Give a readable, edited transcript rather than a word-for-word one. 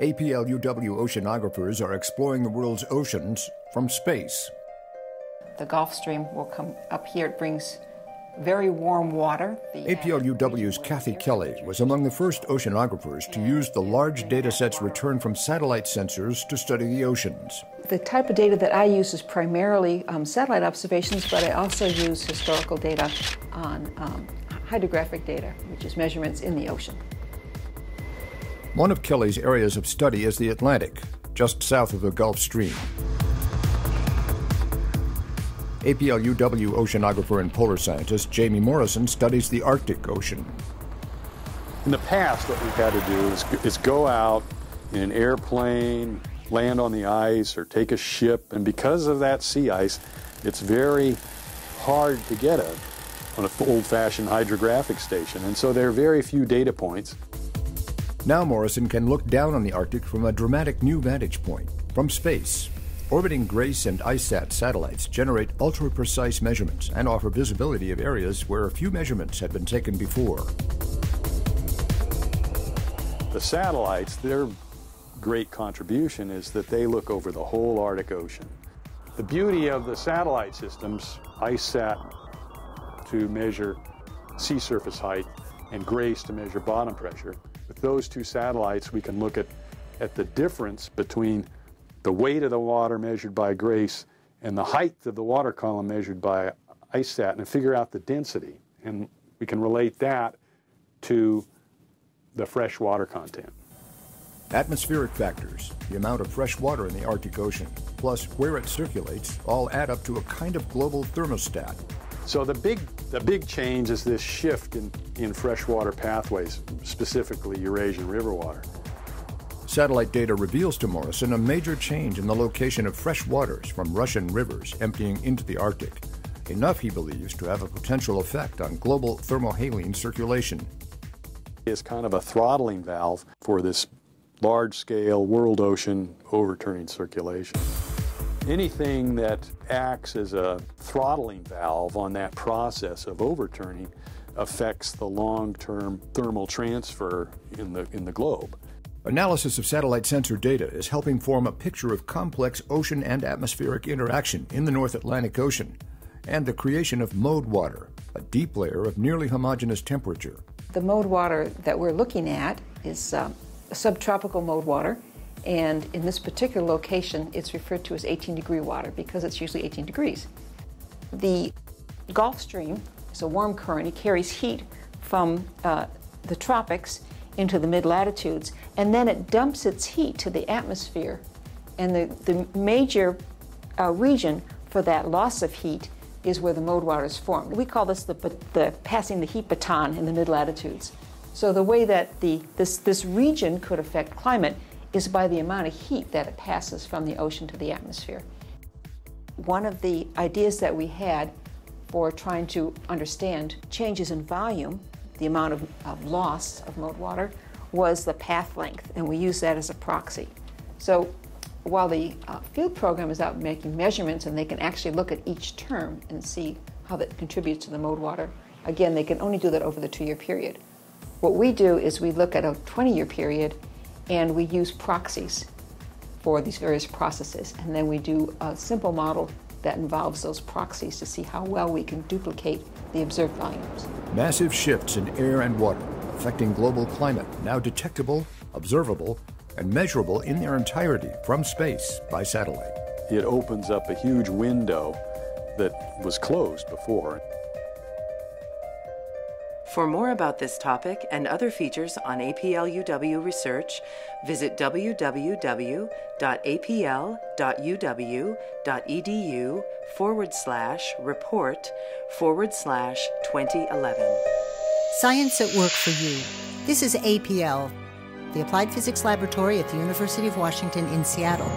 APL-UW oceanographers are exploring the world's oceans from space. The Gulf Stream will come up here. It brings very warm water. APL-UW's Kathy Kelly was among the first oceanographers to use the large data sets returned from satellite sensors to study the oceans. The type of data that I use is primarily satellite observations, but I also use historical data on hydrographic data, which is measurements in the ocean. One of Kelly's areas of study is the Atlantic, just south of the Gulf Stream. APL-UW oceanographer and polar scientist Jamie Morrison studies the Arctic Ocean. In the past, what we've had to do is go out in an airplane, land on the ice, or take a ship, and because of that sea ice, it's very hard to get on an old-fashioned hydrographic station, and so there are very few data points. Now Morrison can look down on the Arctic from a dramatic new vantage point, from space. Orbiting GRACE and ICESat satellites generate ultra-precise measurements and offer visibility of areas where a few measurements had been taken before. The satellites, their great contribution is that they look over the whole Arctic Ocean. The beauty of the satellite systems, ICESat to measure sea surface height and GRACE to measure bottom pressure, with those two satellites we can look at the difference between the weight of the water measured by GRACE and the height of the water column measured by ICESat and figure out the density. And we can relate that to the fresh water content. Atmospheric factors, the amount of fresh water in the Arctic Ocean, plus where it circulates, all add up to a kind of global thermostat. So the big change is this shift in freshwater pathways, specifically Eurasian river water. Satellite data reveals to Morrison a major change in the location of fresh waters from Russian rivers emptying into the Arctic, enough, he believes, to have a potential effect on global thermohaline circulation. It's kind of a throttling valve for this large-scale world ocean overturning circulation. Anything that acts as a throttling valve on that process of overturning affects the long-term thermal transfer in the globe. Analysis of satellite sensor data is helping form a picture of complex ocean and atmospheric interaction in the North Atlantic Ocean and the creation of mode water, a deep layer of nearly homogeneous temperature. The mode water that we're looking at is subtropical mode water, and in this particular location it's referred to as 18-degree water because it's usually 18 degrees. The Gulf Stream is a warm current. It carries heat from the tropics into the mid-latitudes, and then it dumps its heat to the atmosphere. And the major region for that loss of heat is where the mode water is formed. We call this the passing the heat baton in the mid-latitudes. So the way that this region could affect climate is by the amount of heat that it passes from the ocean to the atmosphere. One of the ideas that we had for trying to understand changes in volume, the amount of loss of mode water, was the path length, and we use that as a proxy. So while the field program is out making measurements and they can actually look at each term and see how that contributes to the mode water, again, they can only do that over the 2-year period. What we do is we look at a 20-year period and we use proxies for these various processes, and then we do a simple model that involves those proxies to see how well we can duplicate the observed volumes. Massive shifts in air and water affecting global climate, now detectable, observable, and measurable in their entirety from space by satellite. It opens up a huge window that was closed before. For more about this topic and other features on APL-UW research, visit www.apl.uw.edu/report/2011. Science at work for you. This is APL, the Applied Physics Laboratory at the University of Washington in Seattle.